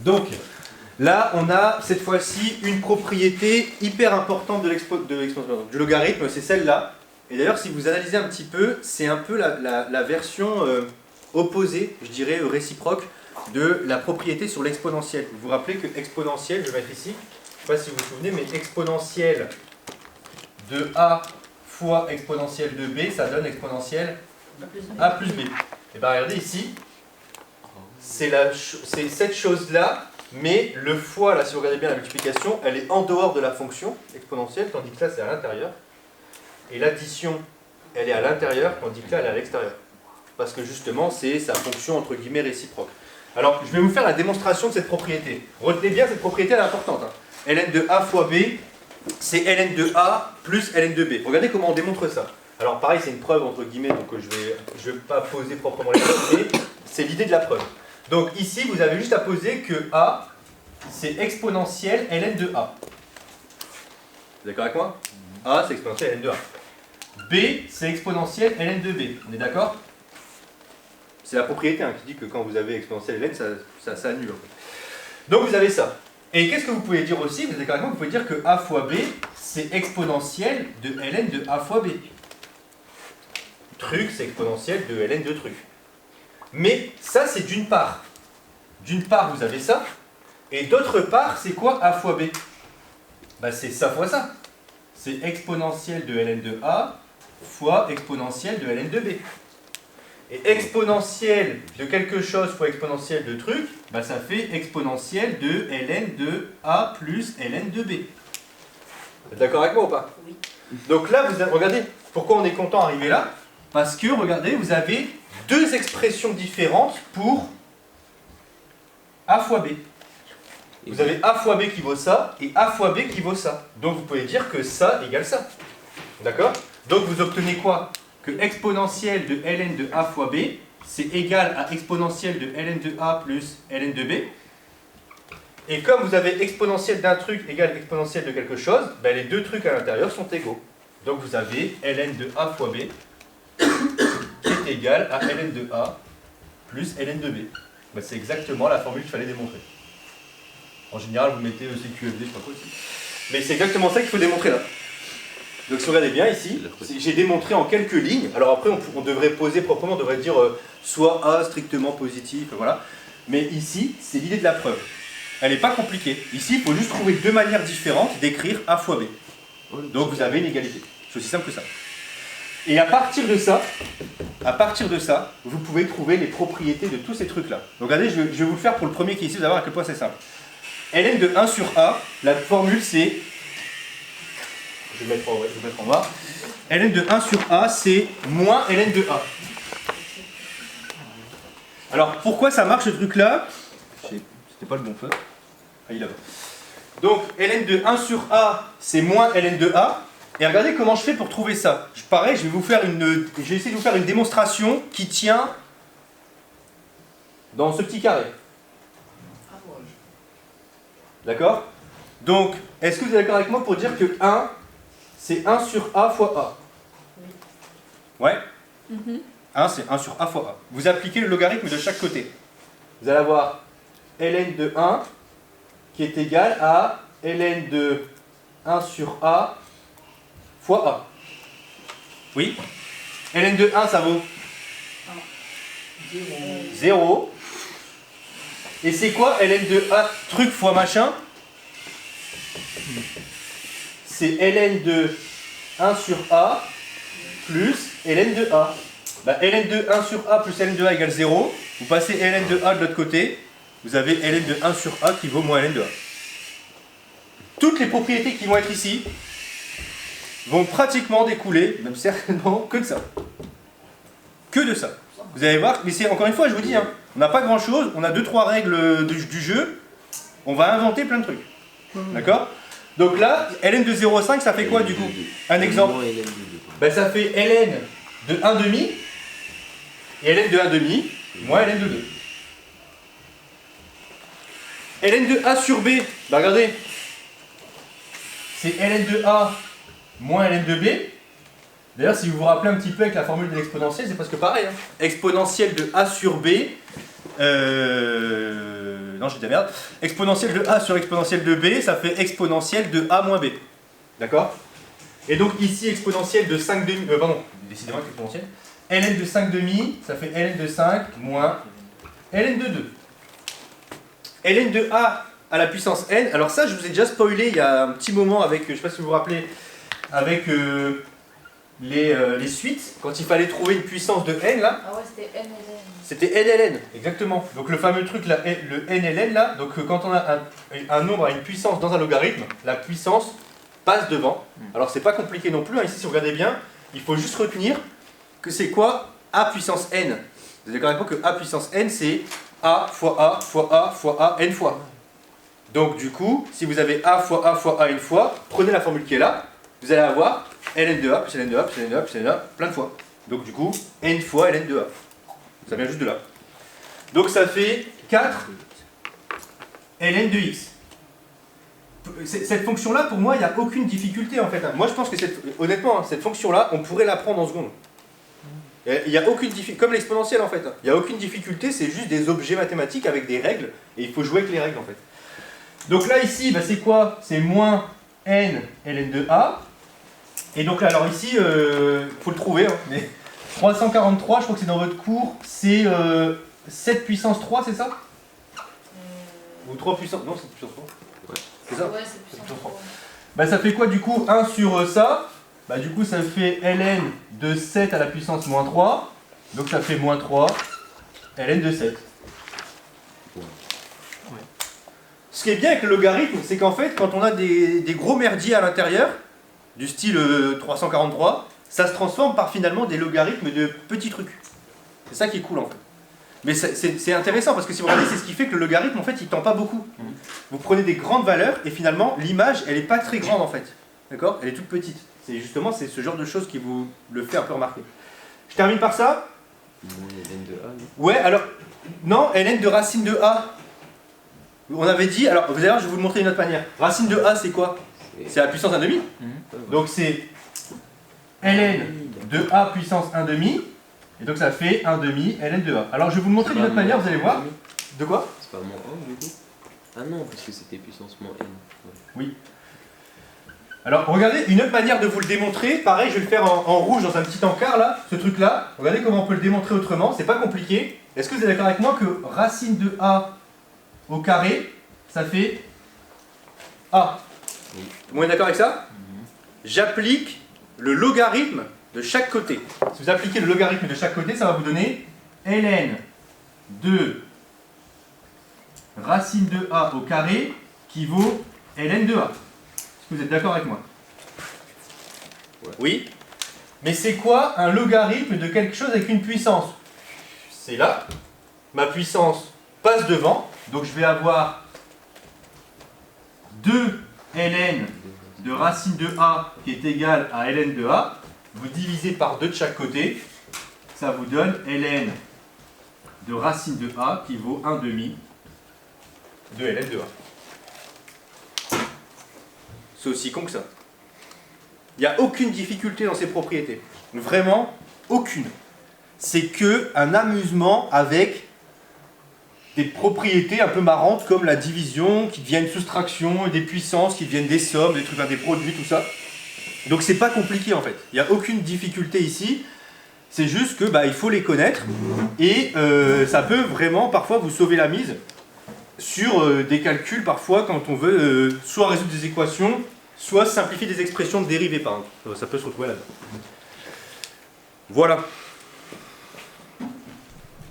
Donc, là, on a cette fois-ci une propriété hyper importante du logarithme, c'est celle-là. Et d'ailleurs, si vous analysez un petit peu, c'est un peu la version opposée, je dirais réciproque, de la propriété sur l'exponentielle. Vous vous rappelez que exponentielle, je vais mettre ici, je ne sais pas si vous vous souvenez, mais exponentielle de a fois exponentielle de b, ça donne exponentielle a plus b. Et bien regardez ici, c'est cette chose-là, mais le fois, là si vous regardez bien la multiplication, elle est en dehors de la fonction exponentielle, tandis que là c'est à l'intérieur. Et l'addition, elle est à l'intérieur, tandis que là elle est à l'extérieur. Parce que justement, c'est sa fonction entre guillemets réciproque. Alors, je vais vous faire la démonstration de cette propriété. Retenez bien, cette propriété elle est importante. Hein. ln de a fois b, c'est ln de a plus ln de b. Regardez comment on démontre ça. Alors pareil, c'est une preuve entre guillemets, donc je vais pas poser proprement les preuves, mais c'est l'idée de la preuve. Donc ici, vous avez juste à poser que a, c'est exponentielle ln de a. Vous êtes d'accord avec moi? A, c'est exponentielle ln de a. B, c'est exponentielle ln de b. On est d'accord? C'est la propriété hein, qui dit que quand vous avez exponentielle ln, ça annule. En fait. Donc vous avez ça. Et qu'est-ce que vous pouvez dire aussi? Vous êtes d'accord avec moi? Vous pouvez dire que a fois b, c'est exponentielle de ln de a fois b. Truc, c'est exponentielle de ln de truc. Mais ça, c'est d'une part. D'une part, vous avez ça. Et d'autre part, c'est quoi a fois b? Ben, c'est ça fois ça. C'est exponentielle de ln de a fois exponentielle de ln de b. Et exponentielle de quelque chose fois exponentielle de truc, ben, ça fait exponentielle de ln de a plus ln de b. Vous êtes d'accord avec moi ou pas? Oui. Donc là, regardez, pourquoi on est content d'arriver là? Parce que, regardez, vous avez deux expressions différentes pour a fois b. Vous avez a fois b qui vaut ça, et a fois b qui vaut ça. Donc vous pouvez dire que ça égale ça. D'accord? Donc vous obtenez quoi? Que exponentielle de ln de a fois b, c'est égal à exponentielle de ln de a plus ln de b. Et comme vous avez exponentielle d'un truc égale exponentielle de quelque chose, ben les deux trucs à l'intérieur sont égaux. Donc vous avez ln de a fois b qui est égal à ln de a plus ln de b. Ben, c'est exactement la formule qu'il fallait démontrer. En général, vous mettez CQFD, je sais pas quoi ici. Mais c'est exactement ça qu'il faut démontrer là. Donc si vous regardez bien ici, j'ai démontré en quelques lignes. Alors après, on devrait poser proprement, on devrait dire soit A strictement positif, voilà. Mais ici, c'est l'idée de la preuve. Elle n'est pas compliquée. Ici, il faut juste trouver deux manières différentes d'écrire A fois B. Donc vous avez une égalité. C'est aussi simple que ça. Et à partir de ça, vous pouvez trouver les propriétés de tous ces trucs-là. Donc regardez, je vais vous le faire pour le premier qui est ici, vous allez voir à quel point c'est simple. ln de 1 sur a, la formule c'est... Je vais mettre en bas. ln de 1 sur a, c'est moins ln de a. Alors, pourquoi ça marche ce truc-là? C'était pas le bon feu. Ah, il est là-bas. Donc, ln de 1 sur a, c'est moins ln de a. Et regardez comment je fais pour trouver ça. Pareil, je vais essayer de vous faire une démonstration qui tient dans ce petit carré. D'accord? Donc, est-ce que vous êtes d'accord avec moi pour dire que 1, c'est 1 sur a fois a? Oui. Ouais? 1, c'est 1 sur a fois a. Vous appliquez le logarithme de chaque côté. Vous allez avoir ln de 1 qui est égal à ln de 1 sur a fois a. Oui? ln de 1, ça vaut 0. Et c'est quoi ln de a truc fois machin? C'est ln de 1 sur a plus ln de a. Bah, ln de 1 sur a plus ln de a égale 0. Vous passez ln de a de l'autre côté. Vous avez ln de 1 sur a qui vaut moins ln de a. Toutes les propriétés qui vont être ici vont pratiquement découler, même certainement, que de ça. Que de ça. Vous allez voir, mais c'est encore une fois, je vous dis, hein, on n'a pas grand chose, on a 2-3 règles du jeu, on va inventer plein de trucs. D'accord? Donc là, ln de 0,5, ça fait quoi du coup? Un exemple. Ben, ça fait ln de 1,5 et ln de 1,5 moins ln de 2. ln de a sur b, ben regardez, c'est ln de a moins ln de b. D'ailleurs, si vous vous rappelez un petit peu avec la formule de l'exponentielle, c'est presque pareil. Hein. Exponentielle de a sur b, non, j'ai dit la merde. Exponentielle de A sur exponentielle de B, ça fait exponentielle de A moins B. D'accord? Et donc ici, exponentielle de 5 demi, pardon, décidément avec exponentielle. ln de 5 demi, ça fait ln de 5 moins ln de 2. ln de A à la puissance n, alors ça je vous ai déjà spoilé il y a un petit moment avec, je ne sais pas si vous vous rappelez, avec les suites, quand il fallait trouver une puissance de n là. Ah ouais, c'était n et n. C'était NLN, exactement. Donc le fameux truc là, le NLN là, donc quand on a un nombre à une puissance dans un logarithme, la puissance passe devant. Alors c'est pas compliqué non plus, hein. Ici si vous regardez bien, il faut juste retenir que c'est quoi A puissance n. Vous êtes d'accord avec moi que A puissance n c'est A fois A fois A fois A n fois. Donc du coup, si vous avez A fois A fois A n fois, prenez la formule qui est là, vous allez avoir ln de A plus ln de A plus ln de A plus ln de A plein de fois. Donc du coup, n fois ln de A. Ça vient juste de là. Donc ça fait 4 ln de x. Cette fonction-là, pour moi, il n'y a aucune difficulté en fait. Moi je pense que honnêtement, cette fonction-là, on pourrait la prendre en seconde. Il n'y a aucune difficulté, comme l'exponentielle en fait. Il n'y a aucune difficulté, c'est juste des objets mathématiques avec des règles, et il faut jouer avec les règles en fait. Donc là ici, bah, c'est quoi? C'est moins n ln de a. Et donc là, alors ici, faut le trouver, hein, mais 343, je crois que c'est dans votre cours, c'est 7 puissance 3, c'est ça? Ou 3 puissance... Non, c'est puissance 3. Ouais. C'est ça? Ouais, c'est puissance 3. Bah ça fait quoi du coup? 1 sur ça, bah du coup ça fait ln de 7 à la puissance moins 3, donc ça fait moins 3 ln de 7. Ouais. Ce qui est bien avec le logarithme, c'est qu'en fait, quand on a des gros merdiers à l'intérieur, du style 343, ça se transforme par finalement des logarithmes de petits trucs. C'est ça qui est cool en fait. Mais c'est intéressant parce que si vous regardez, c'est ce qui fait que le logarithme en fait il tend pas beaucoup. Vous prenez des grandes valeurs et finalement l'image elle est pas très grande en fait. D'accord? Elle est toute petite. C'est justement c'est ce genre de choses qui vous le fait un peu remarquer. Je termine par ça. Moins ln de a, non? Ouais, alors, non, ln de racine de a. On avait dit, alors vous allez voir, je vais vous le montrer d'une autre manière. Racine de a c'est quoi? C'est la puissance 1,5. Donc c'est ln de a puissance 1,5. Et donc ça fait 1,5 ln de a. Alors je vais vous le montrer d'une autre manière, vous allez voir. De quoi? C'est pas moins 1 du coup? Ah non, parce que c'était puissance moins n. Ouais. Oui. Alors regardez, une autre manière de vous le démontrer, pareil je vais le faire en rouge dans un petit encart là, ce truc là. Regardez comment on peut le démontrer autrement, c'est pas compliqué. Est-ce que vous êtes d'accord avec moi que racine de a au carré, ça fait a? Oui. Tout le monde est d'accord avec ça? J'applique le logarithme de chaque côté. Si vous appliquez le logarithme de chaque côté, ça va vous donner ln de racine de a au carré qui vaut ln de a. Est-ce que vous êtes d'accord avec moi? Ouais. Oui. Mais c'est quoi un logarithme de quelque chose avec une puissance? C'est là. Ma puissance passe devant. Donc je vais avoir 2 ln de racine de a qui est égal à ln de a. Vous divisez par 2 de chaque côté. Ça vous donne ln de racine de a qui vaut 1,5 de ln de a. C'est aussi con que ça. Il n'y a aucune difficulté dans ces propriétés. Vraiment, aucune. C'est que un amusement avec des propriétés un peu marrantes comme la division, qui deviennent soustraction, et des puissances qui deviennent des sommes, des trucs, des produits, tout ça. Donc c'est pas compliqué en fait. Il n'y a aucune difficulté ici. C'est juste que il faut les connaître et ça peut vraiment parfois vous sauver la mise sur des calculs parfois quand on veut soit résoudre des équations, soit simplifier des expressions de dérivées par exemple. Ça peut se retrouver là-dedans. Voilà.